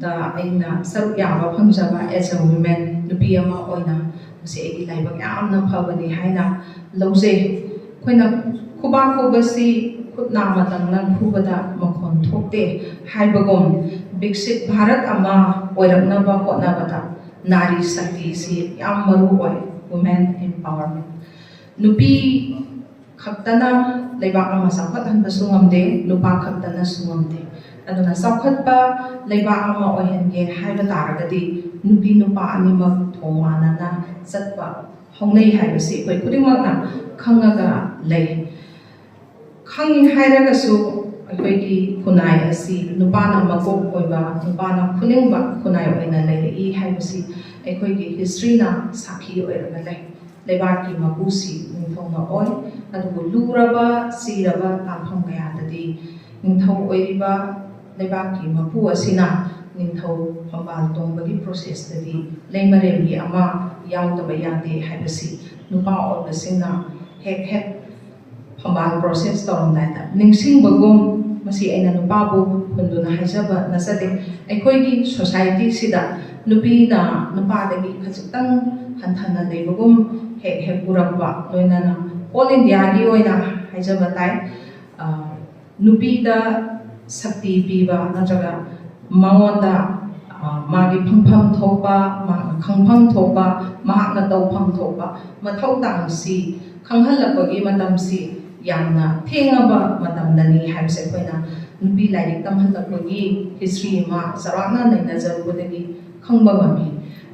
da aina saruk yaba phangjaba as a woman nupi ama oina masi egi laibak yamna phabani haina lawje khoina khuba khobasi khutna matangna khubada makhon thokte haibagom biksit bharat ama oiraknaba hotnabada nari shakti si yam maru oi women empowerment nupi khaktana leibak ama sakhat hanbasu ngamde nupa khaktana sungamde aduna sakhatpa leibak ama oihange haiba taragadi nupi nupa animak thongmanana satpa hongnei haibasi koi kudingmakna khangaga lei khangi hairagasu aikoigi khunai asi nupana makok oiba nupana khuningba khunai oina lei haibasi aikoigi history na sakhi oiraga lei leibaki mapusi ningthongna oi adubu luraba siraba tampham kayadadi ningthau oiriba leibaki mapu asina ningthau phambal tongbagi process tadi leimaremgi ama yaudaba yade haibasi nupa oibasingna hek phambal process toramdaida ningsingbagum masi aina nupabu hunduna haijaba nasade aikoigi society sida nupi na nupadagi khajitang hanthana leibagum hek purakba loinana all india gi oina haijaba tai nupi da sakti piba najaga mangonda magi phangpham thopa ma khangpham thopa mahakna tawpham thopa mathau tangsi khanghalapagi matamsi yamna thengaba matamdani haibse koina nupi lairik tamhalapagi history ma sarakna naina jarubadagi khangba ngami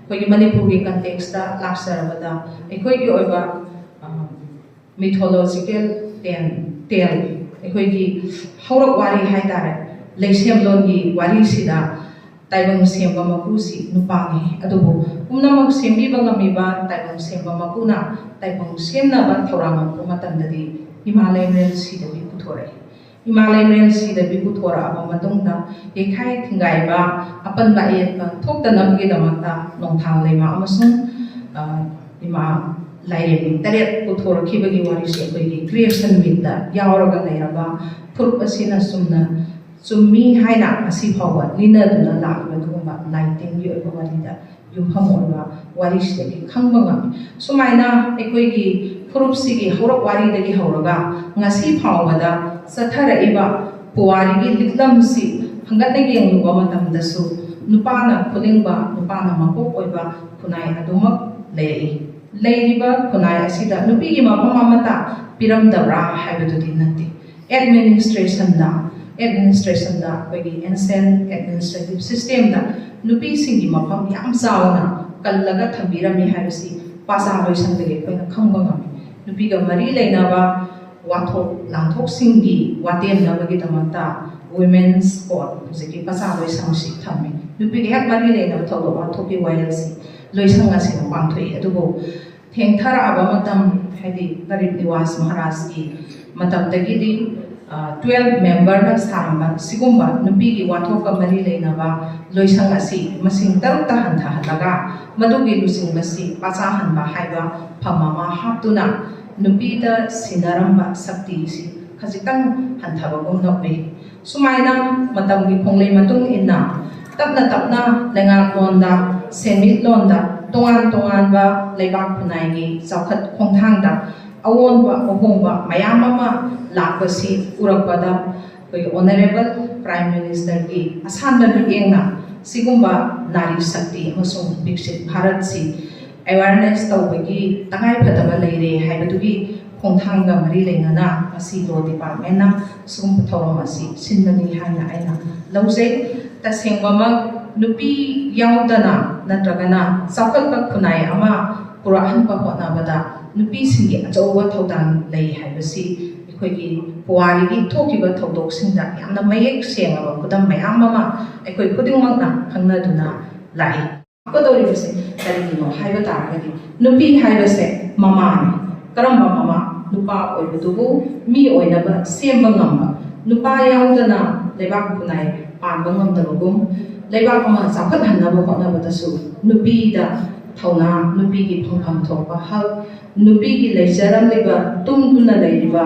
koigi manipurgi context da laksarabada ekoigi oiba mythological tale aikoigi haurak wari haitare leisemlongi wari sida taibang semba mapusi nupani adubu umnamak sembiba ngamiba taibang semba mapuna taibang semnaba thorang pumatandadi Himalayan Rail sida biputhore Himalayan Rail sida biputhora aba matungda yekhai thingaiba apan ba yetba thoktanamgi damakta nongthang leima amasung ima lairem taret puthor khibagi wari se koigi creation midda yauraga leiraba phurup asina sumna summi haina asi phawa lina duna lakba dugumba lighting gi oiba warida yumpham oiba wari se khangba ngam sumaina ekoigi phurup sigi horak wari dagi hauraga ngasi phawada sathara iba puwari gi liklam si hangatna geng luba matamdasu nupana khulingba nupana makok oiba kunai adumak lei leiriba khunai asida nupi gi mafam amata piramdabra haibadudi nante administration da koigi ancient administrative system da nupi singi mafam yam sauna kallaga thambirami haibasi pasa loisandage koina khangba ngami nupi ga mari leinaba wathok langthok singi watem nabagi damata women's court hujiki pasa loisangsi thammi nupi ga hak mari leinaba thodo wathoki wayalsi loisanga sina pangthoi adubo thengthara aba matam haidi garib niwas maharaj ki matam dagidi 12 member na saramba sigumba nupi gi wathoka mari leinaba loisanga si masing tarukta hantha halaga madugi lusing masi pacha hanba haiba phamama haptuna nupi da sinaramba sakti si khajitang hanthaba gum nokbe sumaina matam gi khonglei matung inna tapna lenga londa semit londa tongan ba leibak phunai gi chawkhat khongthangda awonba ohongba mayam ama lakpasi urakpada koi honorable prime minister gi asanba engna sigumba nari shakti amasung biksit bharat si awareness tawbagi tangai phataba leire haibadugi khongthangga mari lengana asi law department na sum thorom asi sindani haina aina laujai tasengba nupi yaudana natragana sakhalpa khunai ama purahan pa hotnabada nupi singi achawa thaudan lei haibasi aikoigi puwari gi thokiba thodok singda yamna mayek sengaba kudam mayam ama aikoi khudingmakna khangnaduna lai kodori base tarigino haiba taragadi nupi haibase mama karamba mama nupa oibadubu mi oinaba semba ngamba nupa yaudana lebak khunai panba ngamdabagum leibak ama chawkhat hannaba hotnabadasu nupi da thauna nupi gi phangpham thokpa hal nupi gi leijaram leba tumduna leiriba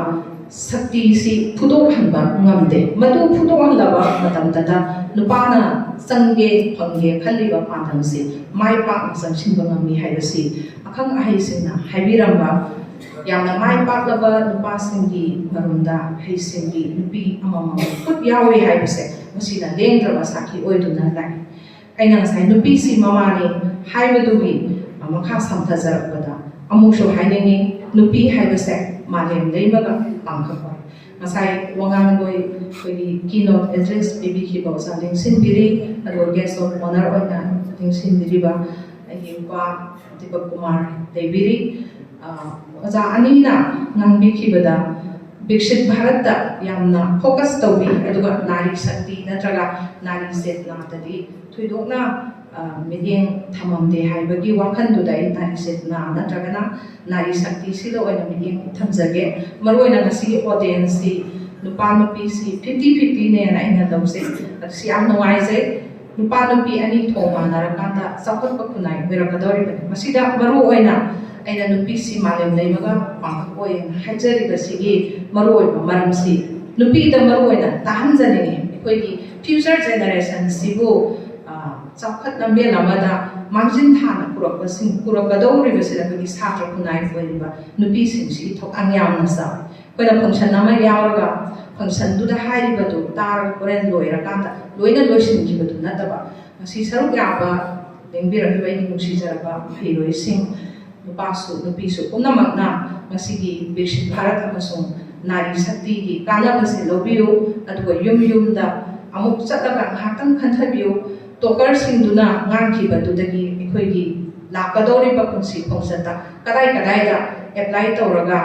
ꯁꯛꯇꯤꯁꯤ ꯐꯨꯗꯣꯛꯍꯟꯕ ꯉꯝꯗꯦ ꯃꯗꯨ ꯐꯨꯗꯣꯛꯍꯜꯂꯕ ꯃꯇꯝꯗ ꯅꯨꯄꯥꯅ ꯆꯪꯒꯦ ꯐꯪꯒꯦ ꯈꯜꯂꯤꯕ ꯄꯥꯟꯗꯝꯁꯤ ꯃꯥꯏ ꯄꯥꯛꯅ ꯆꯪꯁꯤꯟꯕ ꯉꯝꯃꯤ ꯍꯥꯏꯕꯁꯤ ꯑꯈꯪ ꯑꯍꯩꯁꯤꯡꯅ ꯍꯥꯏꯕꯤꯔꯝꯕ ꯌꯥꯝꯅ ꯃꯥꯏ ꯄꯥꯛꯂꯕ ꯅꯨꯄꯥꯁꯤꯡꯒꯤ ꯃꯔꯨꯝꯗ ꯍꯩꯁꯤꯡꯒꯤ ꯅꯨꯄꯤ ꯑꯃꯃꯝ ꯈꯨꯠ ꯌꯥꯎꯏ ꯍꯥꯏꯕꯁꯦ ꯃꯁꯤꯅ ꯂꯦꯡꯗ꯭ꯔꯕ ꯁꯥꯈꯤ ꯑꯣꯏꯗꯨꯅ ꯂꯥꯛꯏ ꯑꯩꯅ ꯉꯁꯥꯏ ꯅꯨꯄꯤꯁꯤ ꯃꯃꯥꯅꯤ ꯍꯥꯏꯕꯗꯨꯒꯤ ꯃꯈꯥ ꯁꯝꯊꯖꯔꯛꯄꯗ ꯑꯃꯨꯛꯁꯨ ꯍꯥꯏꯅꯤꯡꯉꯤ ꯅꯨꯄꯤ ꯍꯥꯏꯕꯁꯦ ꯃꯥꯂꯦꯝ ꯂꯩꯕꯒ ꯄꯥꯡꯊꯣꯛꯄ ꯉꯁꯥꯏ ꯋꯥꯉꯥꯡꯂꯣꯏ ꯑꯩꯈꯣꯏꯒꯤ ꯀꯤꯅꯣꯠ ꯑꯦꯗ꯭ꯔꯦꯁ ꯄꯤꯕꯤꯈꯤꯕ ꯑꯣꯖꯥ ꯂꯦꯡꯁꯤꯟꯕꯤꯔꯤ ꯑꯗꯨꯒ ꯒꯦꯁ ꯑꯣꯐ ꯑꯣꯅꯔ ꯑꯣꯏꯅ ꯂꯦꯡꯁꯤꯟꯕꯤꯔꯤꯕ ꯑꯩꯒꯤ ꯅꯨꯄꯥ ꯗꯤꯄꯛ ꯀꯨꯃꯥꯔ ꯂꯩꯕꯤꯔꯤ ꯑꯣꯖꯥ ꯑꯅꯤꯅ ꯉꯥꯡꯕꯤꯈꯤꯕꯗ ꯕꯤꯛꯁꯤꯠ ꯚꯥꯔꯠꯇ ꯌꯥꯝꯅ ꯐꯣꯀꯁ ꯇꯧꯕꯤ ꯑꯗꯨꯒ ꯅꯥꯔꯤ ꯁꯛꯇꯤ ꯅꯠꯇ꯭ꯔꯒ ꯅꯥꯔꯤ ꯆꯦꯇꯅꯥꯗꯗꯤ ꯊꯣꯏꯗꯣꯛꯅ ꯃꯤꯠꯌꯦꯡ ꯊꯝꯃꯝꯗꯦ ꯍꯥꯏꯕꯒꯤ ꯋꯥꯈꯜꯗꯨꯗ ꯑꯩ ꯅꯥꯔꯤ ꯆꯦꯇꯅꯥ ꯅꯠꯇ꯭ꯔꯒꯅ ꯅꯥꯔꯤ ꯁꯛꯇꯤꯁꯤꯗ ꯑꯣꯏꯅ ꯃꯤꯠꯌꯦꯡ ꯊꯝꯖꯒꯦ ꯃꯔꯨꯑꯣꯏꯅ ꯉꯁꯤꯒꯤ ꯑꯣꯗꯤꯌꯟꯁꯁꯤ ꯅꯨꯄꯥ ꯅꯨꯄꯤꯁꯤ 50-50ꯅꯦꯅ ꯑꯩꯅ ꯂꯧꯖꯩ ꯑꯁꯤ ꯌꯥꯝ ꯅꯨꯡꯉꯥꯏꯖꯩ ꯅꯨꯄꯥ ꯅꯨꯄꯤ ꯑꯅꯤ ꯊꯣꯡ ꯃꯥꯟꯅꯔꯀꯥꯟꯗ ꯆꯥꯎꯈꯠꯄ ꯈꯨꯟꯅꯥꯏ ꯑꯣꯏꯔꯛꯀꯗꯧꯔꯤꯕꯅꯤ ꯃꯁꯤꯗ ꯃꯔꯨꯑꯣꯏꯅ ꯑꯩꯅ ꯅꯨꯄꯤꯁꯤ ꯃꯥꯂꯦꯝ ꯂꯩꯕꯒ ꯄꯥꯡꯊꯣꯛꯑꯣꯏꯅ ꯍꯥꯏꯖꯔꯤꯕꯁꯤꯒꯤ ꯃꯔꯨꯑꯣꯏꯕ ꯃꯔꯝꯁꯤ ꯅꯨꯄꯤꯗ ꯃꯔꯨꯑꯣꯏꯅ ꯇꯥꯍꯟꯖꯅꯤꯡꯉꯤ ꯑꯩꯈꯣꯏꯒꯤ ꯐ꯭ꯌꯨꯆꯔ ꯖꯦꯅꯦꯔꯦꯁꯟꯁꯤꯕꯨ ꯆꯥꯎꯈꯠ ꯂꯝꯕꯦꯜ ꯑꯃꯗ ꯃꯥꯡꯖꯤꯟ ꯊꯥꯅ ꯄꯨꯔꯛꯀꯗꯧꯔꯤꯕꯁꯤꯗ ꯑꯩꯈꯣꯏꯒꯤ ꯁꯥꯇ꯭ꯔ ꯈꯨꯟꯅꯥꯏ ꯑꯣꯏꯔꯤꯕ ꯅꯨꯄꯤꯁꯤꯡꯁꯤꯒꯤ ꯊꯧꯗꯥꯡ ꯌꯥꯝꯅ ꯆꯥꯎꯏ ꯑꯩꯈꯣꯏꯅ ꯐꯪꯁꯟ ꯑꯃ ꯌꯥꯎꯔꯒ ꯐꯪꯁꯟꯗꯨꯗ ꯍꯥꯏꯔꯤꯕꯗꯨ ꯇꯥꯔꯒ ꯍꯣꯔꯦꯟ ꯂꯣꯏꯔꯀꯥꯟꯗ ꯂꯣꯏꯅ ꯂꯣꯏꯁꯤꯟꯈꯤꯕꯗꯨ ꯅꯠꯇꯕ ꯉꯁꯤ ꯁꯔꯨꯛ ꯌꯥꯕ ꯂꯦꯡꯕꯤꯔꯛꯂꯤꯕ ꯑꯩꯒꯤ ꯅꯨꯡꯁꯤꯖꯔꯕ ꯃꯍꯩꯔꯣꯏꯁꯤꯡ ꯅꯨꯄꯥꯁꯨ ꯅꯨꯄꯤꯁꯨ ꯄꯨꯝꯅꯃꯛꯅ ꯉꯁꯤꯒꯤ ꯕꯤꯛꯁꯤꯠ ꯚꯥꯔꯠ ꯑꯃꯁꯨꯡ ꯅꯥꯔꯤ ꯁꯛꯇꯤꯒꯤ ꯀꯥꯟꯅꯕꯁꯤ ꯂꯧꯕꯤꯌꯨ ꯑꯗꯨꯒ ꯌꯨꯝ ꯌꯨꯝꯗ ꯑꯃꯨꯛ ꯆꯠꯂꯒ ꯉꯥꯏꯍꯥꯛꯇꯪ ꯈꯟꯊꯕꯤꯌꯨ ꯇꯣꯀꯔꯁꯤꯡꯗꯨꯅ ꯉꯥꯡꯈꯤꯕꯗꯨꯗꯒꯤ ꯑꯩꯈꯣꯏꯒꯤ ꯂꯥꯛꯀꯗꯧꯔꯤꯕ ꯄꯨꯟꯁꯤ ꯈꯣꯡꯆꯠꯇ ꯀꯗꯥꯏꯗ ꯑꯦꯄ꯭ꯂꯥꯏ ꯇꯧꯔꯒ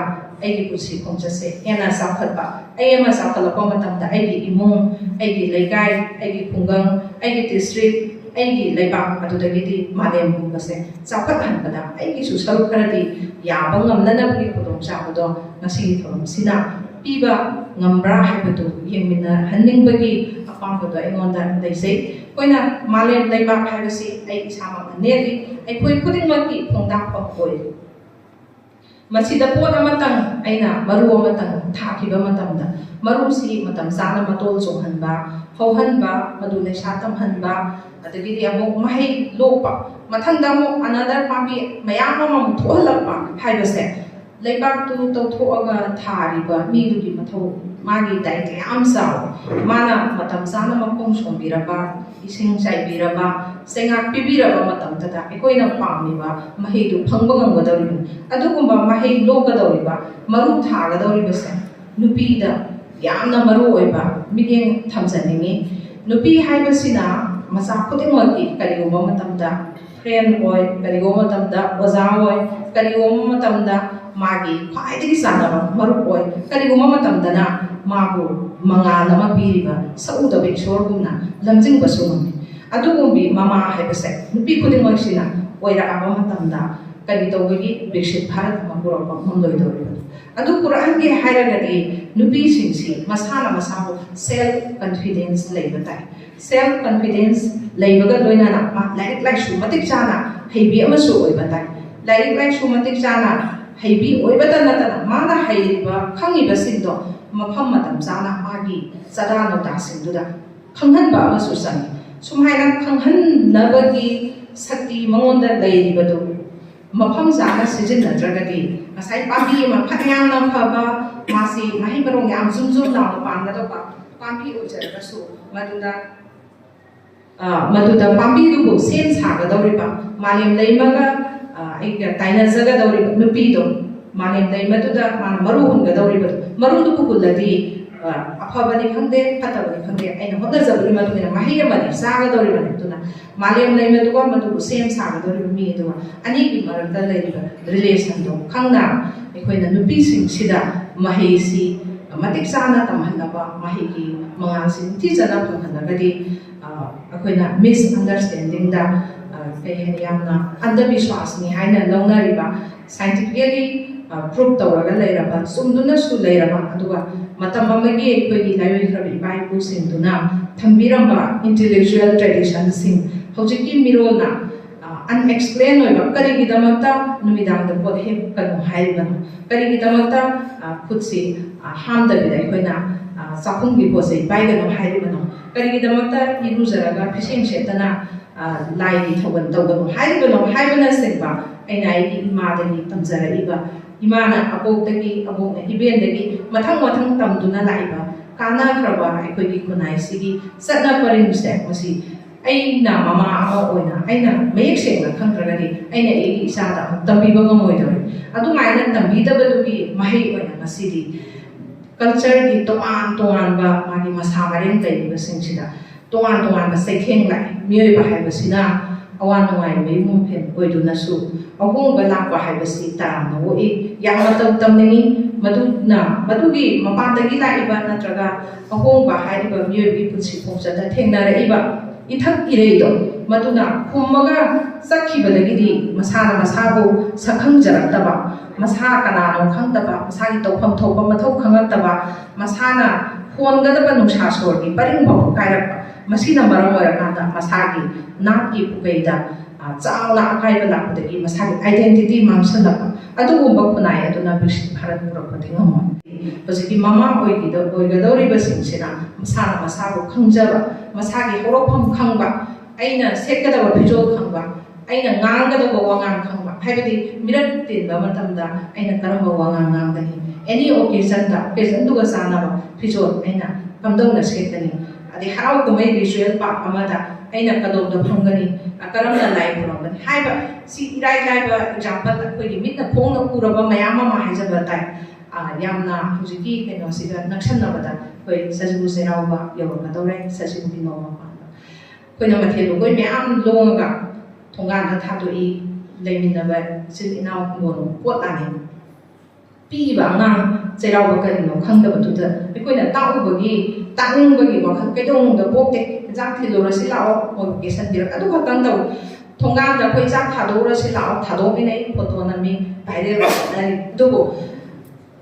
ꯑꯩꯒꯤ ꯄꯨꯟꯁꯤ ꯈꯣꯡꯆꯠꯁꯦ ꯍꯦꯟꯅ ꯆꯥꯎꯈꯠꯄ ꯑꯩ ꯑꯃ ꯆꯥꯎꯈꯠꯂꯛꯄ ꯃꯇꯝꯗ ꯑꯩꯒꯤ ꯏꯃꯨꯡ ꯑꯩꯒꯤ ꯂꯩꯀꯥꯏ ꯑꯩꯒꯤ ꯈꯨꯡꯒꯪ ꯑꯩꯒꯤ ꯗꯤꯁꯇ꯭ꯔꯤꯛ ꯑꯩꯒꯤ ꯂꯩꯕꯥꯛ ꯑꯗꯨꯗꯒꯤꯗꯤ ꯃꯥꯂꯦꯝ ꯄꯨꯝꯕꯁꯦ ꯆꯥꯎꯈꯠꯍꯟꯕꯗ ꯑꯩꯒꯤꯁꯨ ꯁꯔꯨꯛ ꯈꯔꯗꯤ ꯌꯥꯕ ꯉꯝꯅꯅꯕꯒꯤ ꯈꯨꯗꯣꯡꯆꯥꯕꯗꯣ ꯉꯁꯤꯒꯤ ꯊꯧꯔꯝꯁꯤꯅ ꯄꯤꯕ ꯉꯝꯕ꯭ꯔꯥ ꯍꯥꯏꯕꯗꯨ ꯌꯦꯡꯃꯤꯟꯅꯍꯟꯅꯤꯡꯕꯒꯤ ꯑꯄꯥꯝꯕꯗꯣ ꯑꯩꯉꯣꯟꯗ ꯂꯩꯖꯩ ꯑꯩꯈꯣꯏꯅ ꯃꯥꯂꯦꯝ ꯂꯩꯕꯥꯛ ꯍꯥꯏꯕꯁꯤ ꯑꯩ ꯏꯁꯥꯃꯛꯅ ꯅꯦꯠꯂꯤ ꯑꯩꯈꯣꯏ ꯈꯨꯗꯤꯡꯃꯛꯀꯤ ꯈꯣꯡꯗꯥꯛꯐꯝ ꯑꯣꯏ ꯃꯁꯤꯗ ꯄꯣꯠ ꯑꯃꯇꯪ ꯑꯩꯅ ꯃꯔꯨ ꯑꯃꯇꯪ ꯊꯥꯈꯤꯕ ꯃꯇꯝꯗ ꯃꯔꯨꯁꯤ ꯃꯇꯝ ꯆꯥꯅ ꯃꯇꯣꯜ ꯆꯣꯡꯍꯟꯕ ꯍꯧꯍꯟꯕ ꯃꯗꯨ ꯂꯩꯁꯥ ꯇꯝꯍꯟꯕ ꯑꯗꯒꯤꯗꯤ ꯑꯃꯨꯛ ꯃꯍꯩ ꯂꯣꯛꯄ ꯃꯊꯪꯗ ꯑꯃꯨꯛ ꯑꯅꯗꯔ ꯄꯥꯝꯕꯤ ꯃꯌꯥꯝ ꯑꯃꯃꯨꯛ ꯊꯣꯛꯍꯜꯂꯛꯄ ꯍꯥꯏꯕꯁꯦ ꯂꯩꯕꯥꯛꯇꯨ ꯇꯧꯊꯣꯛꯑꯒ ꯊꯥꯔꯤꯕ ꯃꯤꯗꯨꯒꯤ ꯃꯊꯧ ꯃꯥꯒꯤ ꯗꯥꯏꯇ ꯌꯥꯝ ꯆꯥꯎꯏ ꯃꯥꯅ ꯃꯇꯝ ꯆꯥꯅ ꯃꯈꯣꯡ ꯁꯣꯝꯕꯤꯔꯕ ꯏꯁꯤꯡ ꯆꯥꯏꯕꯤꯔꯕ ꯆꯩꯉꯥꯛ ꯄꯤꯕꯤꯔꯕ ꯃꯇꯝꯗꯨꯗ ꯑꯩꯈꯣꯏꯅ ꯄꯥꯝꯃꯤꯕ ꯃꯍꯩꯗꯨ ꯐꯪꯕ ꯉꯝꯒꯗꯧꯔꯤꯕꯅꯤ ꯑꯗꯨꯒꯨꯝꯕ ꯃꯍꯩ ꯂꯣꯛꯀꯗꯧꯔꯤꯕ ꯃꯔꯨ ꯊꯥꯒꯗꯧꯔꯤꯕꯁꯦ ꯅꯨꯄꯤꯗ ꯌꯥꯝꯅ ꯃꯔꯨ ꯑꯣꯏꯕ ꯃꯤꯠꯌꯦꯡ ꯊꯝꯖꯅꯤꯡꯉꯤ ꯅꯨꯄꯤ ꯍꯥꯏꯕꯁꯤꯅ ꯃꯆꯥ ꯈꯨꯗꯤꯡꯃꯛꯀꯤ ꯀꯔꯤꯒꯨꯝꯕ ꯃꯇꯝꯗ ꯐ꯭ꯔꯦꯟ ꯑꯣꯏ ꯀꯔꯤꯒꯨꯝꯕ ꯃꯇꯝꯗ ꯑꯣꯖꯥ ꯑꯣꯏ ꯀꯔꯤꯒꯨꯝꯕ ꯃꯇꯝꯗ ꯃꯥꯒꯤ ꯈ꯭ꯋꯥꯏꯗꯒꯤ ꯆꯥꯟꯅꯕ ꯃꯔꯨꯞ ꯑꯣꯏ ꯀꯔꯤꯒꯨꯝꯕ ꯃꯇꯝꯗꯅ ꯃꯥꯕꯨ ꯃꯉꯥꯜ ꯑꯃ ꯄꯤꯔꯤꯕ ꯁꯛꯎꯗꯕ ꯏꯁꯣꯔꯒꯨꯝꯅ ꯂꯝꯖꯤꯡꯕꯁꯨ ꯉꯝꯃꯤ ꯑꯗꯨꯒꯨꯝꯕꯤ ꯃꯃꯥ ꯍꯥꯏꯕꯁꯦ ꯅꯨꯄꯤ ꯈꯨꯗꯤꯡꯃꯛꯁꯤꯅ ꯑꯣꯏꯔꯛꯑꯕ ꯃꯇꯝꯗ ꯀꯔꯤ ꯇꯧꯕꯒꯤ ꯕꯤꯛꯁꯤꯠ ꯚꯥꯔꯠ ꯑꯃ ꯄꯨꯔꯛꯄ ꯉꯝꯂꯣꯏꯗꯧꯔꯤꯕꯅꯤ ꯑꯗꯨ ꯄꯨꯔꯛꯍꯟꯒꯦ ꯍꯥꯏꯔꯒꯗꯤ ꯅꯨꯄꯤꯁꯤꯡꯁꯤ ꯃꯁꯥꯅ ꯃꯁꯥꯕꯨ ꯁꯦꯜꯐ ꯀꯟꯐꯤꯗꯦꯟꯁ ꯂꯩꯕ ꯇꯥꯏ ꯁꯦꯜꯐ ꯀꯟꯐꯤꯗꯦꯟꯁ ꯂꯩꯕꯒ ꯂꯣꯏꯅꯅ ꯂꯥꯏꯔꯤꯛ ꯂꯥꯏꯁꯨ ꯃꯇꯤꯛ ꯆꯥꯅ ꯍꯩꯕꯤ ꯑꯃꯁꯨ ꯑꯣꯏꯕ ꯇꯥꯏ ꯂꯥꯏꯔꯤꯛ ꯂꯥꯏꯁꯨ ꯃꯇꯤꯛ ꯆꯥꯅ ꯍꯩꯕꯤ ꯑꯣꯏꯕꯇ ꯅꯠꯇꯅ ꯃꯥꯅ ꯍꯩꯔꯤꯕ ꯈꯪꯉꯤꯕꯁꯤꯡꯗꯣ ꯃꯐꯝ ꯃꯇꯝ ꯆꯥꯅ ꯃꯥꯒꯤ ꯆꯥꯗꯥ ꯅꯧꯗꯥꯁꯤꯡꯗꯨꯗ ꯈꯪꯍꯟꯕ ꯑꯃꯁꯨ ꯆꯪꯏ ꯁꯨꯃꯥꯏꯅ ꯈꯪꯍꯟꯅꯕꯒꯤ ꯁꯛꯇꯤ ꯃꯉꯣꯟꯗ ꯂꯩꯔꯤꯕꯗꯨ ꯃꯐꯝ ꯆꯥꯅ ꯁꯤꯖꯤꯟꯅꯗ꯭ꯔꯒꯗꯤ ꯉꯁꯥꯏ ꯄꯥꯝꯕꯤ ꯑꯃ ꯐꯅꯌꯥꯝꯅ ꯐꯕ ꯃꯥꯁꯤ ꯃꯍꯩ ꯃꯔꯣꯡ ꯌꯥꯝ ꯖꯨꯝ ꯖꯨꯝ ꯂꯥꯎꯅ ꯄꯥꯟꯒꯗꯧꯕ ꯄꯥꯝꯕꯤ ꯑꯣꯏꯖꯔꯒꯁꯨ ꯃꯗꯨꯗ ꯄꯥꯝꯕꯤꯗꯨꯕꯨ ꯁꯦꯝ ꯁꯥꯒꯗꯧꯔꯤꯕ ꯃꯥꯂꯦꯝ ꯂꯩꯃꯒ ꯑꯩꯒ ꯇꯥꯏꯅꯖꯒꯗꯧꯔꯤꯕ ꯅꯨꯄꯤꯗꯣ ꯃꯥꯂꯦꯝ ꯂꯩꯃꯗꯨꯗ ꯃꯥꯅ ꯃꯔꯨ ꯍꯨꯟꯒꯗꯧꯔꯤꯕꯗꯣ ꯃꯔꯨꯗꯨꯕꯨ ꯍꯨꯜꯂꯗꯤ ꯑꯐꯕꯅꯤ ꯈꯪꯗꯦ ꯐꯠꯇꯕꯅꯤ ꯈꯪꯗꯦ ꯑꯩꯅ ꯍꯣꯠꯅꯖꯕꯒꯤ ꯃꯇꯨꯡꯏꯟꯅ ꯃꯍꯩ ꯑꯃꯗꯤ ꯆꯥꯒꯗꯧꯔꯤꯕꯅꯤ ꯑꯗꯨꯅ ꯃꯥꯂꯦꯝ ꯂꯩꯃꯗꯨꯒ ꯃꯗꯨꯕꯨ ꯁꯦꯝ ꯁꯥꯒꯗꯧꯔꯤꯕ ꯃꯤ ꯑꯗꯨꯒ ꯑꯅꯤꯒꯤ ꯃꯔꯛꯇ ꯂꯩꯔꯤꯕ ꯔꯤꯂꯦꯁꯟꯗꯣ ꯈꯪꯅ ꯑꯩꯈꯣꯏꯅ ꯅꯨꯄꯤꯁꯤꯡꯁꯤꯗ ꯃꯍꯩꯁꯤ ꯃꯇꯤꯛ ꯆꯥꯅ ꯇꯝꯍꯜꯂꯕ ꯃꯍꯩꯒꯤ ꯃꯉꯥꯜꯁꯤ ꯅꯤꯡꯊꯤꯖꯅ ꯐꯪꯍꯜꯂꯒꯗꯤ ꯑꯩꯈꯣꯏꯅ ꯃꯤꯁꯑꯟꯗꯔꯁꯇꯦꯟꯗꯤꯡꯗ ꯀꯩ ꯍꯥꯏꯅꯤ ꯌꯥꯝꯅ ꯑꯟꯙꯕꯤꯁ꯭ꯋꯥꯁꯅꯤ ꯍꯥꯏꯅ ꯂꯧꯅꯔꯤꯕ ꯁꯥꯏꯟꯇꯤꯐꯤꯀꯦꯜꯂꯤ ꯄ꯭ꯔꯨꯞ ꯇꯧꯔꯒ ꯂꯩꯔꯕ ꯆꯨꯝꯗꯨꯅꯁꯨ ꯂꯩꯔꯕ ꯑꯗꯨꯒ ꯃꯇꯝ ꯑꯃꯒꯤ ꯑꯩꯈꯣꯏꯒꯤ ꯂꯥꯏꯑꯣꯏꯈ꯭ꯔꯕ ꯏꯄꯥ ꯏꯄꯨꯁꯤꯡꯗꯨꯅ ꯊꯝꯕꯤꯔꯝꯕ ꯏꯟꯇꯦꯂꯦꯛꯆꯨꯋꯦꯜ ꯇ꯭ꯔꯦꯗꯤꯁꯟꯁꯤꯡ ꯍꯧꯖꯤꯛꯀꯤ ꯃꯤꯔꯣꯜꯅ unexplained oiba karigidamata numidangda pot hep kanu haibano karigidamata khutsi hamdabida aikoina sakhunggi pose baigano haibano karigidamata iruzaraga phishing setana lai di thogan tawgano haibana sengba aina ai imadagi tamjaraiba imana abokdagi abokna ibendagi mathang tamduna laiba kana kraba aikoigi kunai sigi satna paringse masi aina mama ama oina aina mayek sengna khangdragani aina egi isada tambiba ngamoidore adumaina tambidabatugi mahai oina masidi culture gi toan ba magi masamareng taiba singsida toan ba sekheng lai mioi ba haibasina awan nuai me mumpen oiduna su ahung ba lakwa haibasi tarana woi yamma tamni madugi mapandagi laiba natraga ahung ba haiba mioi gi punsi phongchada thengnara iba ithak ireido maduna khummaga sakhibadagidi masana masabu sakhangjarataba masa kanano khangtaba masagi tawpham thopa mathau khangataba masana hongadaba nungsa sorgi paringba kairapa masina maram oiraganda masagi natki pukaida chaula akaiba lakudagi masagi identity mamsalapa adugumba khunai aduna bharat purakpati ngamo hojiki mama oigadoriba singsina masana masabu khangjaba masagi horofam khangba aina sekadaba phijol khangba aina ngangadaba wangang khangba haibadi mirat tinba matamda aina karamba wangang ngangdani any occasion duga sanaba phijol aina kamdongna sekani adi harau kumai ritual pa amada aina kadongda phangani akaramna lai purambani haiba si irai laiba example akoi mitna phongna puraba mayama ma haijaba tai yamna hujiki keno siga nakshanabada koi sajibu serauba yawgadore sajibu binoma pa koina mathelu koi myam longa thongana thadoi leiminaba sil inau ngono potani piba ngang serauba karino khangdaba tuda koina taubagi takningbagi wakhal kaidongda bokte jang thilora silao motivation dir adu khatang daw thongana koi jang thadora silao thadobinai photo nami viral nari dugo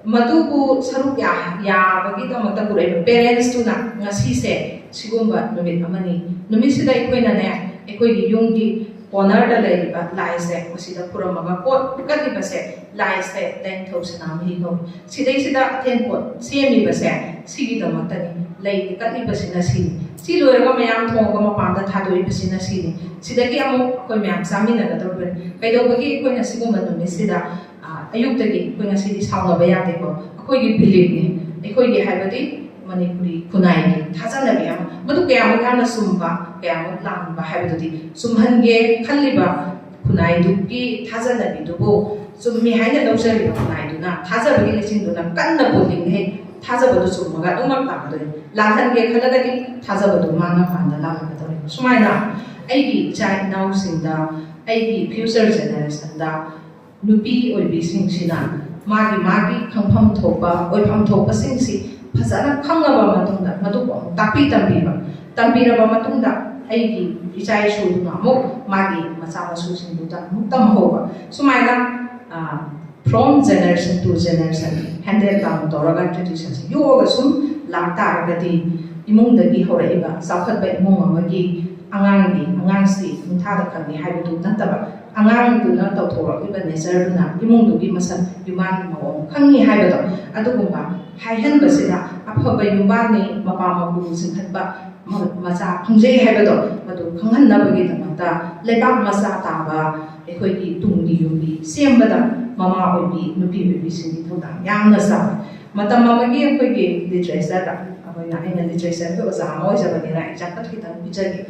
madubu saruk ya bagi damata purai parents tuna ngasi se sigumba numit amani numit sida ikoina ne ikoi gi yunggi corner da leiba laise masida puramaga pot kati base laise 10000 am hi go sida ten pot semi base sigi damata ni lei kati basina si loiraga mayam thonga mapanda thadoi basina si sida ki amu koi mayam samina ga dorbe kaido bagi ikoina sigumba numit sida ayuktagi koi ngasi di sauna bayate ko akoi gi believe ni akoi gi haibadi manipuri kunai ni thajana bi am madu kya mo kana sumba kya mo lamba haibadi sumhange khalliba kunai du ki thajana bi du bo summi haina dawsari kunai du na thaja bagi lechin du na kanna boling he thaja badu summaga umak ta do langhange khalaga ki thaja badu mana panda la ga do sumaina ai gi chai now singda ai gi future generation da nupi oibi singsina magi khangpham thopa oipham thopa singsi phajana khangaba matungda madu ko tapi tambiraba matungda aigi ichai su na mo magi macha masu singduda muktam hoba sumaina from generation to generation handle down doraga traditions yoga sum lakta gati imungdagi horaiba sakhatba imung amagi angangsi thada khani haibu nataba angang duna tawthoraiba nature duna imungdugi masal human mawong khangi haibado adugumba haihan basida afaba yumani mapa mabu singkhatba macha phangjei haibado madu khanghanabagi damata lebak masa taba ekhoi tungdi yumbi sembada mama obi nupi obi singi thoda yamna sa matam mamagi ekhoi literature da aboina ina literature ko sa moi sabani ra jakat kitan bijagi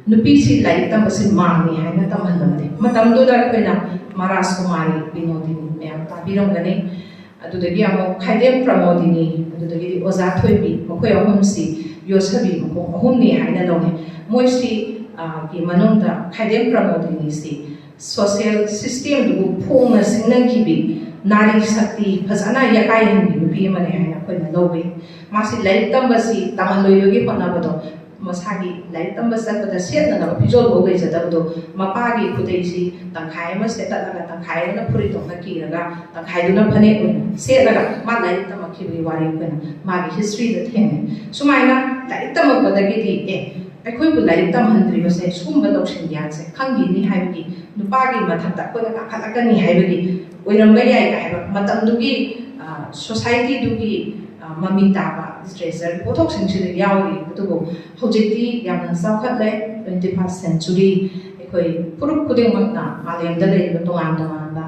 nupi si lai tam basin mani haina tam hanamade matam do da koina maras kumari binodini me ta birong gane adudagi amo khaidem pramodini adudagi oza thoibi mokoi ahum si yosabi moko ahum ni haina done moi si ki manungda khaidem pramodini si social system du phongna singnan kibi nari sakti phajana yakai hanbi nupi mane haina koina lobe masi lai tam basi tamaloyogi panabado masagi lai tamba sakpada setna na pijol bogai jadabdo mapagi khudaisi tangkhai ma setalaga tangkhai na phuri tongna kiraga tangkhai duna phane setlaga ma lai tamba khibi wari kana magi history da thene sumaina lai tamba badagi di ꯑꯩꯈꯣꯏꯕꯨ ꯂꯥꯏꯔꯤꯛ ꯇꯝꯍꯟꯗ꯭ꯔꯤꯕꯁꯦ ꯁꯨꯒꯨꯝꯕ ꯂꯧꯁꯤꯡ ꯒ꯭ꯌꯥꯟꯁꯦ ꯈꯪꯈꯤꯅꯤ ꯍꯥꯏꯕꯒꯤ ꯅꯨꯄꯥꯒꯤ ꯃꯊꯛꯇ ꯑꯩꯈꯣꯏꯅ ꯀꯥꯈꯠꯂꯛꯀꯅꯤ ꯍꯥꯏꯕꯒꯤ ꯑꯣꯏꯔꯝꯕ ꯌꯥꯏ ꯍꯥꯏꯕ ꯃꯇꯝꯗꯨꯒꯤ ꯁꯣꯁꯥꯏꯇꯤꯗꯨꯒꯤ ꯃꯃꯤ ꯇꯥꯕ ꯂꯤꯇꯔꯦꯆꯔ ꯄꯣꯠꯊꯣꯛꯁꯤꯡꯁꯤꯗ ꯌꯥꯎꯔꯤ ꯑꯗꯨꯕꯨ ꯍꯧꯖꯤꯛꯇꯤ ꯌꯥꯝꯅ ꯆꯥꯎꯈꯠꯂꯦ 21st century ꯑꯩꯈꯣꯏ ꯐꯨꯔꯨꯞ ꯈꯨꯗꯤꯡꯃꯛꯅ ꯃꯥꯂꯦꯝꯗ ꯂꯩꯔꯤꯕ ꯇꯣꯉꯥꯟ ꯇꯣꯉꯥꯟꯕ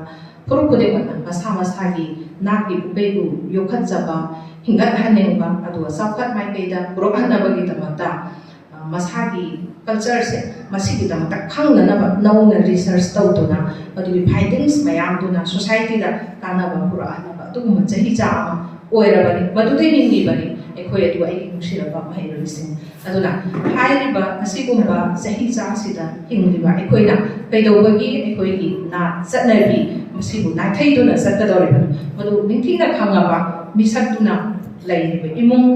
ꯐꯨꯔꯨꯞ ꯈꯨꯗꯤꯡꯃꯛꯅ ꯃꯁꯥ ꯃꯁꯥꯒꯤ ꯅꯥꯠꯀꯤ ꯄꯨꯄꯩꯕꯨ ꯌꯣꯛꯈꯠꯆꯕ ꯍꯤꯡꯒꯠꯍꯟꯅꯤꯡꯕ ꯑꯗꯨꯒ ꯆꯥꯎꯈꯠ ꯃꯥꯏꯀꯩꯗ ꯄꯨꯔꯛꯍꯟꯅꯕꯒꯤꯗꯃꯛꯇ ꯃꯁꯥꯒꯤ ꯀꯜꯆꯔꯁꯦ ꯃꯁꯤꯒꯤꯗꯃꯛꯇ ꯈꯪꯅꯅꯕ ꯅꯧꯅ ꯔꯤꯁꯔꯁ ꯇꯧꯗꯨꯅ ꯃꯗꯨꯒꯤ ꯐꯥꯏꯟꯗꯤꯡꯁ ꯃꯌꯥꯝꯗꯨꯅ ꯁꯣꯁꯥꯏꯇꯤꯗ ꯀꯥꯟꯅꯕ ꯄꯨꯔꯛꯍꯟꯅꯕ ꯑꯗꯨꯒꯨꯝꯕ ꯆꯍꯤꯆꯥ ꯑꯃ ꯑꯣꯏꯔꯕꯅꯤ ꯃꯗꯨꯗ ꯍꯤꯡꯂꯤꯕꯅꯤ ꯑꯩꯈꯣꯏ ꯑꯗꯨ ꯑꯩꯒꯤ ꯅꯨꯡꯁꯤꯔꯕ ꯃꯍꯩꯔꯣꯏꯁꯤꯡ ꯑꯗꯨꯅ ꯍꯥꯏꯔꯤꯕ ꯑꯁꯤꯒꯨꯝꯕ ꯆꯍꯤꯆꯥꯁꯤꯗ ꯍꯤꯡꯂꯤꯕ ꯑꯩꯈꯣꯏꯅ ꯀꯩꯗꯧꯕꯒꯤ ꯑꯩꯈꯣꯏꯒꯤ ꯅꯥꯠ ꯆꯠꯅꯕꯤ ꯃꯁꯤꯕꯨ ꯅꯥꯊꯩꯗꯨꯅ ꯆꯠꯀꯗꯧꯔꯤꯕꯅꯤ ꯃꯗꯨ ꯅꯤꯡꯊꯤꯅ ꯈꯪꯉꯕ ꯃꯤꯁꯛꯇꯨꯅ ꯂꯩꯔꯤꯕ ꯏꯃꯨꯡ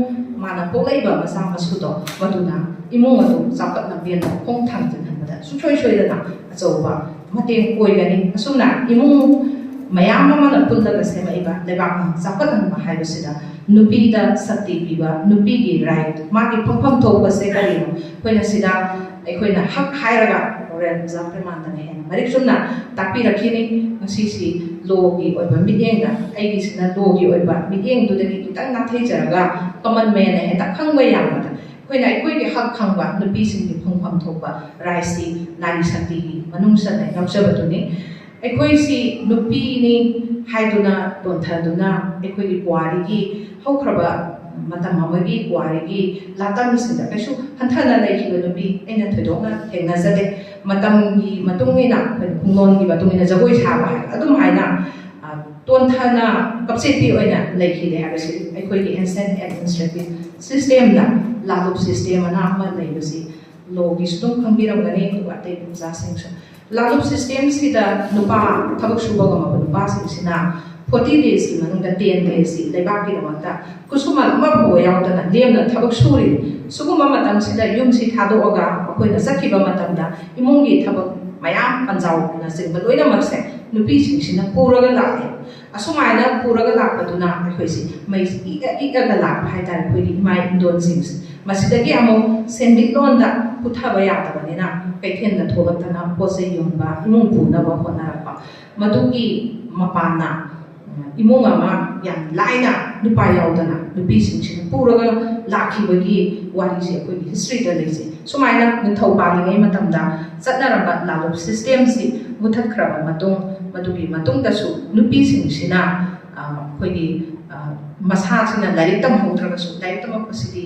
ꯃꯥꯅ ꯄꯣꯛꯂꯛꯏꯕ ꯃꯆꯥ ꯃꯁꯨꯗꯣ ꯃꯗꯨꯅ ꯏꯃꯨꯡ ꯑꯗꯨ ꯆꯥꯎꯈꯠꯂꯝꯕꯦꯟꯗ ꯈꯣꯡ ꯊꯥꯡꯖꯤꯟꯍꯟꯕꯗ ꯁꯨꯡꯁꯣꯏ ꯁꯣꯏꯗꯅ ꯑꯆꯧꯕ ꯃꯇꯦꯡ ꯑꯣꯏꯒꯅꯤ ꯑꯁꯨꯝꯅ ꯏꯃꯨꯡ ꯃꯌꯥꯝ ꯑꯃꯅ ꯄꯨꯜꯂꯒ ꯁꯦꯝꯃꯛꯏꯕ ꯂꯩꯕꯥꯛ ꯑꯃ ꯆꯥꯎꯈꯠꯍꯟꯕ ꯍꯥꯏꯕꯁꯤꯗ ꯅꯨꯄꯤꯗ ꯁꯛꯇꯤ ꯄꯤꯕ ꯅꯨꯄꯤꯒꯤ ꯔꯥꯏꯠ ꯃꯥꯒꯤ ꯐꯪꯐꯝ ꯊꯣꯛꯄꯁꯦ ꯀꯔꯤꯅꯣ ꯑꯩꯈꯣꯏꯅ ꯁꯤꯗ ꯑꯩꯈꯣꯏꯅ ꯍꯛ ꯍꯥꯏꯔꯒ ꯍꯣꯔꯦꯟ ꯑꯣꯖꯥ ꯄ꯭ꯔꯦꯃꯥꯟꯗꯅ ꯍꯦꯟꯅ ꯃꯔꯤꯛ ꯆꯨꯝꯅ ꯇꯥꯛꯄꯤꯔꯛꯈꯤꯅꯤ ꯉꯁꯤꯁꯤ ꯂꯣꯒꯤ ꯑꯣꯏꯕ ꯃꯤꯠꯌꯦꯡꯗ ꯑꯩꯒꯤꯁꯤꯅ ꯂꯣꯒꯤ ꯑꯣꯏꯕ ꯃꯤꯠꯌꯦꯡꯗꯨꯗꯒꯤ ꯈꯤꯇꯪ ꯅꯥꯊꯩꯖꯔꯒ ꯀꯃꯟ ꯃꯦꯟꯅ ꯍꯦꯛꯇ ꯈꯪꯕ ꯌꯥꯕꯗ ꯑꯩꯈꯣꯏꯅ ꯑꯩꯈꯣꯏꯒꯤ ꯍꯛ ꯈꯪꯕ ꯅꯨꯄꯤꯁꯤꯡꯒꯤ ꯐꯪꯐꯝ ꯊꯣꯛꯄ ꯔꯥꯏꯠꯁꯤ ꯅꯥꯔꯤ ꯁꯛꯇꯤꯒꯤ ꯃꯅꯨꯡꯆꯟꯅ ꯌꯥꯎꯖꯕꯗꯨꯅꯤ ꯑꯩꯈꯣꯏꯁꯤ ꯅꯨꯄꯤꯅꯤ ꯍꯥꯏꯗꯨꯅ ꯂꯣꯟꯊꯗꯨꯅ ꯑꯩꯈꯣꯏꯒꯤ ꯄꯨꯋꯥꯔꯤꯒꯤ ꯍꯧꯈ꯭ꯔꯕ ꯃꯇꯝ ꯑꯃꯒꯤ ꯄꯨꯋꯥꯔꯤꯒꯤ ꯂꯥꯇꯝꯁꯤꯡꯗ ꯀꯩꯁꯨ ꯍꯟꯊꯅ ꯂꯩꯈꯤꯕ ꯅꯨꯄꯤ ꯑꯩꯅ ꯊꯣꯏꯗꯣꯛꯅ ꯊꯦꯡꯅꯖꯗꯦ ꯃꯇꯝꯒꯤ ꯃꯇꯨꯡ ꯏꯟꯅ ꯑꯩꯈꯣꯏ ꯈꯨꯡꯒꯪꯒꯤ ꯃꯇꯨꯡ ꯏꯟꯅ ꯖꯒꯣꯏ ꯁꯥꯕ ꯍꯥꯏꯕ ꯑꯗꯨꯝ ꯍꯥꯏꯅ ꯇꯣꯟꯊꯅ ꯀꯞꯆꯦꯠꯄꯤ ꯑꯣꯏꯅ ꯂꯩꯈꯤꯗꯦ ꯍꯥꯏꯕꯁꯤ ꯑꯩꯈꯣꯏꯒꯤ ꯑꯦꯟꯁꯦꯟ ꯑꯦꯗꯃꯤꯅꯤꯁꯇ꯭ꯔꯦꯇꯤꯚ ꯁꯤꯁꯇꯦꯝꯗ ꯂꯥꯂꯨꯞ ꯁꯤꯁꯇꯦꯝ ꯑꯅ ꯑꯃ ꯂꯩꯕꯁꯤ ꯂꯣꯒꯤꯁꯨ ꯑꯗꯨꯝ ꯈꯪꯕꯤꯔꯝꯒꯅꯤ ꯑꯗꯨꯒ ꯑꯇꯩ ꯑꯣꯖꯥꯁꯤꯡꯁꯨ ꯂꯥꯂꯨꯞ ꯁꯤꯁꯇꯦꯝꯁꯤꯗ ꯅꯨꯄꯥ ꯊꯕꯛ ꯁꯨꯕ ꯉꯝꯃꯕ ꯅꯨꯄꯥꯁꯤꯡꯁꯤꯅ 40 daysꯀꯤ ꯃꯅꯨꯡꯗ 10 daysꯁꯤ ꯂꯩꯕꯥꯛꯀꯤꯗꯃꯛꯇ ꯈꯨꯠꯁꯨꯃꯟ ꯑꯃꯐꯥꯎꯕ ꯌꯥꯎꯗꯅ ꯂꯦꯝꯅ ꯊꯕꯛ ꯁꯨꯔꯤ ꯁꯤꯒꯨꯝꯕ ꯃꯇꯝꯁꯤꯗ ꯌꯨꯝꯁꯤ ꯊꯥꯗꯣꯛꯑꯒ ꯑꯩꯈꯣꯏꯅ ꯆꯠꯈꯤꯕ ꯃꯇꯝꯗ ꯏꯃꯨꯡꯒꯤ ꯊꯕꯛ ꯃꯌꯥꯝ ꯄꯟꯖꯥꯎꯅꯆꯤꯡꯕ ꯂꯣꯏꯅꯃꯛꯁꯦ ꯅꯨꯄꯤꯁꯤꯡꯁꯤꯅ ꯄꯨꯔꯒ ꯂꯥꯛꯑꯦ ꯑꯁꯨꯃꯥꯏꯅ ꯄꯨꯔꯒ ꯂꯥꯛꯄꯗꯨꯅ ꯑꯩꯈꯣꯏꯁꯤ ꯃꯩ ꯏꯛꯑꯒ ꯂꯥꯛꯄ ꯍꯥꯏꯇꯥꯔꯦ ꯑꯩꯈꯣꯏꯒꯤ ꯏꯃꯥ ꯏꯟꯗꯣꯟꯁꯤꯡꯁꯦ ꯃꯁꯤꯗꯒꯤ ꯑꯃꯨꯛ ꯁꯦꯟꯃꯤꯠꯂꯣꯟꯗ ꯄꯨꯊꯕ ꯌꯥꯗꯕꯅꯤꯅ ꯀꯩꯊꯦꯜꯗ ꯊꯣꯛꯂꯛꯇꯅ ꯄꯣꯠ ꯆꯩ ꯌꯣꯟꯕ ꯏꯃꯨꯡ ꯄꯨꯅꯕ ꯍꯣꯠꯅꯔꯛꯄ ꯃꯗꯨꯒꯤ ꯃꯄꯥꯟꯅ ꯏꯃꯨꯡ ꯑꯃ ꯌꯥꯝ ꯂꯥꯏꯅ ꯅꯨꯄꯥ ꯌꯥꯎꯗꯅ ꯅꯨꯄꯤꯁꯤꯡꯁꯤꯅ ꯄꯨꯔꯒ ꯂꯥꯛꯈꯤꯕꯒꯤ ꯋꯥꯔꯤꯁꯦ ꯑꯩꯈꯣꯏꯒꯤ ꯍꯤꯁꯇ꯭ꯔꯤꯗ ꯂꯩꯖꯩ ꯁꯨꯃꯥꯏꯅ ꯅꯤꯡꯊꯧ ꯄꯥꯜꯂꯤꯉꯩ ꯃꯇꯝꯗ ꯆꯠꯅꯔꯝꯕ ꯂꯥꯂꯨꯞ ꯁꯤꯁꯇꯦꯝꯁꯤ ꯃꯨꯊꯠꯈ꯭ꯔꯕ ꯃꯇꯨꯡ ꯃꯗꯨꯒꯤ ꯃꯇꯨꯡꯗꯁꯨ ꯅꯨꯄꯤꯁꯤꯡꯁꯤꯅ ꯑꯩꯈꯣꯏꯒꯤ ꯃꯁꯥꯁꯤꯅ ꯂꯥꯏꯔꯤꯛ ꯇꯝꯍꯧꯗ꯭ꯔꯒꯁꯨ ꯂꯥꯏꯔꯤꯛ ꯇꯝꯃꯛꯄꯁꯤꯗꯤ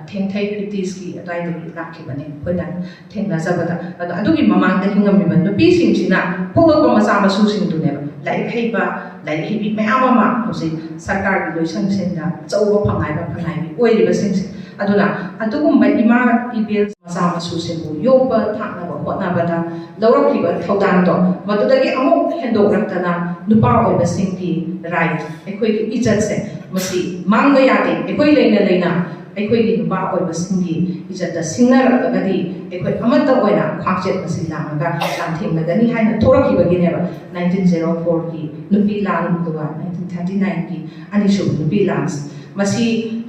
ꯊꯦꯡꯊꯩ 50sꯀꯤ ꯑꯗꯨꯋꯥꯏꯗꯒꯤ ꯂꯥꯛꯈꯤꯕꯅꯤ ꯑꯩꯈꯣꯏꯅ ꯊꯦꯡꯅꯖꯕꯗ ꯑꯗꯣ ꯑꯗꯨꯒꯤ ꯃꯃꯥꯡꯗ ꯍꯤꯡꯉꯝꯃꯤꯕ ꯅꯨꯄꯤꯁꯤꯡꯁꯤꯅ ꯄꯣꯛꯂꯛꯄ ꯃꯆꯥ ꯃꯁꯨꯁꯤꯡꯗꯨꯅꯦꯕ ꯂꯥꯏꯔꯤꯛ ꯍꯩꯕ ꯂꯥꯏꯔꯤꯛ ꯍꯩꯕꯤ ꯃꯌꯥꯝ ꯑꯃ ꯍꯧꯖꯤꯛ ꯁꯔꯀꯥꯔꯒꯤ ꯂꯣꯏꯁꯪꯁꯤꯡꯗ ꯑꯆꯧꯕ ꯐꯪꯉꯥꯏꯕꯤ ꯑꯣꯏꯔꯤꯕꯁꯤꯡꯁꯦ ꯑꯗꯨꯅ ꯑꯗꯨꯒꯨꯝꯕ ꯏꯃꯥ ꯏꯕꯦꯜ ꯃꯆꯥ ꯃꯁꯨꯁꯤꯡꯕꯨ ꯌꯣꯛꯄ ꯊꯥꯛꯅꯕ ꯍꯣꯠꯅꯕꯗ ꯂꯧꯔꯛꯈꯤꯕ ꯊꯧꯗꯥꯡꯗꯣ ꯃꯗꯨꯗꯒꯤ ꯑꯃꯨꯛ ꯍꯦꯟꯗꯣꯛꯂꯛꯇꯅ ꯅꯨꯄꯥ ꯑꯣꯏꯕꯁꯤꯡꯒꯤ ꯔꯥꯏꯠ ꯑꯩꯈꯣꯏꯒꯤ ꯏꯖꯠꯁꯦ ꯃꯁꯤ ꯃꯥꯡꯕ ꯌꯥꯗꯦ ꯑꯩꯈꯣꯏ ꯂꯩꯅ ꯑꯩꯈꯣꯏꯒꯤ ꯅꯨꯄꯥ ꯑꯣꯏꯕꯁꯤꯡꯒꯤ ꯏꯖꯠꯇ ꯁꯤꯡꯅꯔꯛꯂꯒꯗꯤ ꯑꯩꯈꯣꯏ ꯑꯃꯠꯇ ꯑꯣꯏꯅ ꯈ꯭ꯋꯥꯡꯆꯦꯠ ꯃꯁꯤ ꯂꯥꯡꯉꯒ ꯂꯥꯟꯊꯦꯡꯅꯒꯅꯤ ꯍꯥꯏꯅ ꯊꯣꯛꯂꯛꯈꯤꯕꯒꯤꯅꯦꯕ 1904ꯒꯤ ꯅꯨꯄꯤ ꯂꯥꯟ ꯑꯗꯨꯒ 1939ꯒꯤ ꯑꯅꯤꯁꯨꯕ ꯅꯨꯄꯤ ꯂꯥꯟꯁꯦ ꯃꯁꯤ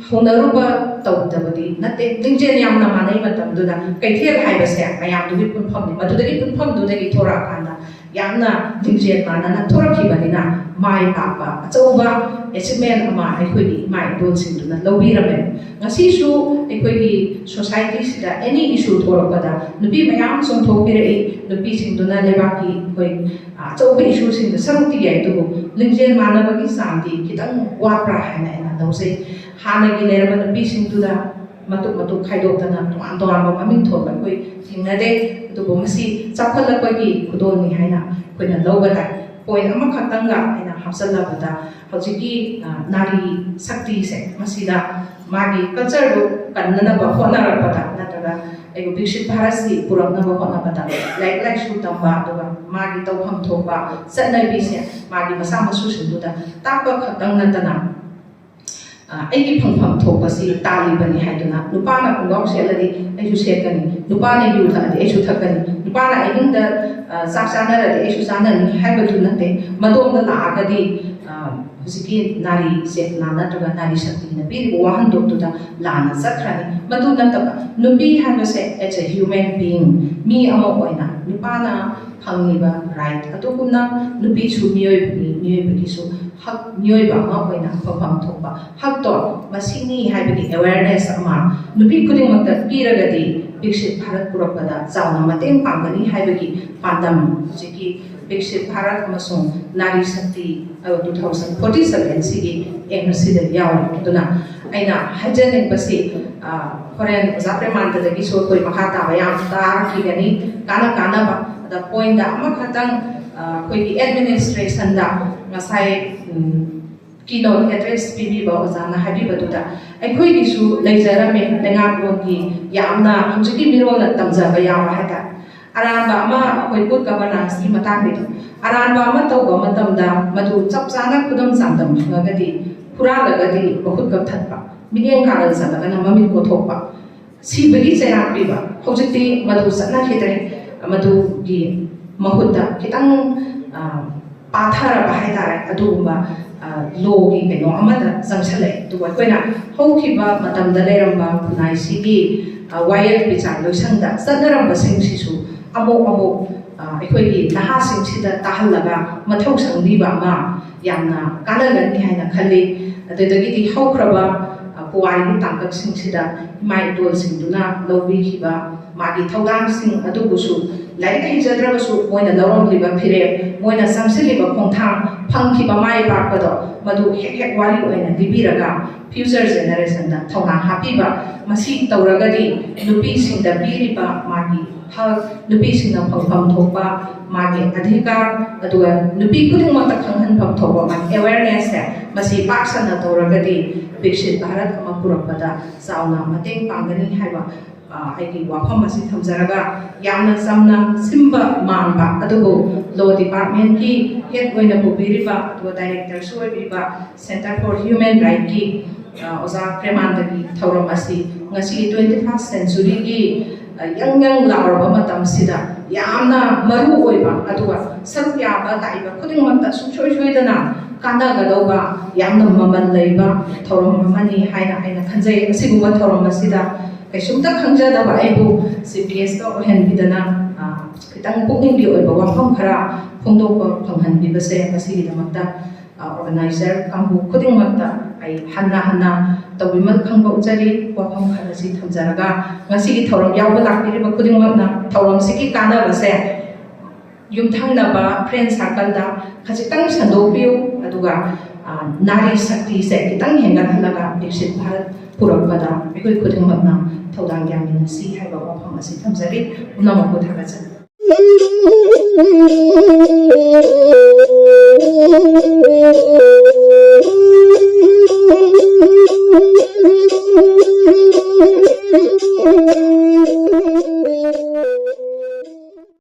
ꯍꯧꯅꯔꯨꯕ ꯇꯧꯗꯕꯗꯤ ꯅꯠꯇꯦ ꯂꯤꯡꯖꯦꯜ ꯌꯥꯝꯅ ꯃꯥꯟꯅꯩ ꯃꯇꯝꯗꯨꯗ ꯀꯩꯊꯦꯜ ꯍꯥꯏꯕꯁꯦ ꯃꯌꯥꯝꯗꯨꯒꯤ ꯄꯨꯟꯐꯝꯅꯤ ꯃꯗꯨꯗꯒꯤ ꯄꯨꯟꯐꯝꯗꯨꯗꯒꯤ ꯊꯣꯔꯛꯑꯀꯥꯟꯗ ꯌꯥꯝꯅ ꯂꯤꯡꯖꯦꯜ ꯃꯥꯟꯅꯅ ꯊꯣꯔꯛꯈꯤꯕꯅꯤꯅ ꯃꯥꯏ ꯄꯥꯛꯄ ꯑꯆꯧꯕ ꯑꯦꯆꯤꯞꯃꯦꯟ ꯑꯃ ꯑꯩꯈꯣꯏꯒꯤ ꯏꯃꯥ ꯏꯗꯣꯜꯁꯤꯡꯗꯨꯅ ꯂꯧꯕꯤꯔꯝꯃꯦ ꯉꯁꯤꯁꯨ ꯑꯩꯈꯣꯏꯒꯤ ꯁꯣꯁꯥꯏꯇꯤꯁꯤꯗ ꯑꯦꯅꯤ ꯏꯁꯨ ꯊꯣꯛꯂꯛꯄꯗ ꯅꯨꯄꯤ ꯃꯌꯥꯝ ꯆꯣꯡꯊꯣꯛꯄꯤꯔꯛꯏ ꯅꯨꯄꯤꯁꯤꯡꯗꯨꯅ ꯂꯩꯕꯥꯛꯀꯤ ꯑꯩꯈꯣꯏ ꯑꯆꯧꯕ ꯏꯁꯨꯁꯤꯡꯗ ꯁꯔꯨꯛꯇꯤ ꯌꯥꯏ ꯑꯗꯨꯕꯨ ꯂꯤꯡꯖꯦꯜ ꯃꯥꯟꯅꯕꯒꯤ ꯆꯥꯡꯗꯤ ꯈꯤꯇꯪ ꯋꯥꯠꯄ꯭ꯔꯥ ꯍꯥꯏꯅ ꯑꯩꯅ ꯂꯧꯖꯩ ꯍꯥꯟꯅꯒꯤ ꯂꯩꯔꯝꯕ ꯅꯨꯄꯤꯁꯤꯡꯗꯨꯗ ꯃꯇꯨꯞ ꯈꯥꯏꯗꯣꯛꯇꯅ ꯇꯣꯉꯥꯟ ꯇꯣꯉꯥꯟꯕ ꯃꯃꯤꯡ ꯊꯣꯟꯕ ꯑꯩꯈꯣꯏ ꯊꯦꯡꯅꯗꯦ ꯑꯗꯨꯕꯨ ꯃꯁꯤ ꯆꯥꯎꯈꯠꯂꯛꯄꯒꯤ ꯈꯨꯗꯣꯜꯅꯤ ꯍꯥꯏꯅ ꯑꯩꯈꯣꯏꯅ ꯂꯧꯕ ꯇꯥꯏ ꯄꯣꯏꯟ ꯑꯃꯈꯛꯇꯪꯒ ꯑꯩꯅ ꯍꯥꯞꯆꯜꯂꯕꯗ ꯍꯧꯖꯤꯛꯀꯤ ꯅꯥꯔꯤ ꯁꯛꯇꯤꯁꯦ ꯃꯁꯤꯗ ꯃꯥꯒꯤ ꯀꯜꯆꯔꯗꯨ ꯀꯟꯅꯅꯕ ꯍꯣꯠꯅꯔꯛꯄꯗ ꯅꯠꯇ꯭ꯔꯒ ꯑꯩꯕꯨ ꯕꯤꯛꯁꯤꯠ ꯚꯥꯔꯠꯁꯤ ꯄꯨꯔꯛꯅꯕ ꯍꯣꯠꯅꯕꯗ ꯂꯥꯏꯔꯤꯛ ꯂꯥꯏꯁꯨ ꯇꯝꯕ ꯑꯗꯨꯒ ꯃꯥꯒꯤ ꯇꯧꯐꯝ ꯊꯣꯛꯄ ꯆꯠꯅꯕꯤꯁꯦ ꯃꯥꯒꯤ ꯃꯆꯥ ꯃꯁꯨꯁꯤꯡꯗꯨꯗ ꯇꯥꯛꯄ ꯈꯛꯇꯪ ꯅꯠꯇꯅ ꯑꯩꯒꯤ ꯐꯪꯐꯝ ꯊꯣꯛꯄꯁꯤ ꯇꯥꯜꯂꯤꯕꯅꯤ ꯍꯥꯏꯗꯨꯅ ꯅꯨꯄꯥꯅ ꯈꯣꯡꯒ꯭ꯔꯥꯎ ꯁꯦꯠꯂꯗꯤ ꯑꯩꯁꯨ ꯁꯦꯠꯀꯅꯤ ꯅꯨꯄꯥꯅ ꯌꯨ ꯊꯛꯑꯗꯤ ꯑꯩꯁꯨ ꯊꯛꯀꯅꯤ ꯅꯨꯄꯥꯅ ꯑꯍꯤꯡꯗ ꯆꯥꯛ ꯆꯥꯅꯔꯗꯤ ꯑꯩꯁꯨ ꯆꯥꯅꯅꯤ ꯍꯥꯏꯕꯗꯨ ꯅꯠꯇꯦ ꯃꯗꯣꯝꯗ ꯂꯥꯛꯑꯒꯗꯤ Husiki nari setna nataga nari shakti na piri wahan doktuda lana sakrani matu nataba nupi habase as a human being mi amo oina nupana hangiba right atuguna nupi su miyoi bagi su hak miyoi ba ma oina phapam thokba hak to masini habagi awareness ama nupi kuding makta piragadi Viksit Bharat Purakpada Zauna Mateng Pangani Habagi Pandam Jiki Viksit Bharat Amasung Nari Shakti 2047 Sigi Engmasida Yaw Duna Aina Hajaning Basi Foreign Zapremanta the Giso Koi Mahata Bayam Tar Kigani Kana Ba the point that Makatang Koi administration da Masai keynote address pibi ba ozana habi baduda aikoi gisu leizarame lenga longki yamna hamjiki mirona tamja ba yawa hata aramba ama koi good governance ki matang bidu aramba ama tawba matamda madu chapchana kudam samdam ngagadi pura lagadi bahut ka thatpa mineng karal sadaga na mamit ko thokpa si bagi chayang piba hojiti madu satna khitre madu gi mahutta kitang pathara ba haidare aduma logi keno amada sangchale tu koina hokiba matamda leramba kunai sigi wayat bichar loisangda sanaramba singsisu amo ekhoi naha singsida tahallaga mathau sangdiba ma yamna kanagani haina khalli adedagi di haukraba puwari tangkak singsida mai dol singduna lobi khiba magi thaudang sing adubusu like हिजद्रबसु मोइना लौरमलिबा फिरे मोइना संसिलिबा खोंथां फंखिबा माइ पाकदो मदु हेक हेक वाली ओइना दिबिरगा future generation दा थौना हापिबा मसी तौरगदी नुपी सिंदा बिरिबा मागी हक नुपी सिंना फंफम थोपा मागी अधिकार अदुगा नुपी कुदिंग मत खंहन फम थोपा मा अवेयरनेस है मसी पाक्सना तौरगदी विकसित भारत अमा पुरपदा साउना मतेंग पांगनी हाइबा aiki wafam asi thamjaraga yamna samna simba manba adugo law department ki head oina pubiriba to director suibiba center for human right ki oza premanda ki thauram asi ngasi 21st century ki yang lawarba matam sida yamna maru oiba aduga sarya ba taiba kuding matta suchoi choidana kana gadoba yamna maman leiba thauram mani haina khanjai asiguma thauram asida Sumta khangja da ba aibu CPS ka ohen bidana kitang pukning bi oiba wafam khara phongdok ba phanghan bi base masi da makta organizer kambu khuding makta ai hanna tawimat khangba uchari wafam khara si thamjaraga ngasi gi thoram yaw ba lakpiri ba khuding makna thoram siki kana base yumthang na ba friend circle da khajitang sandopiu aduga nari shakti se kitang henga thalaga Viksit Bharat Purakpada ekoi khuding makna Thaudang Yamina si haiba wafam asi thamjari unamako thagajan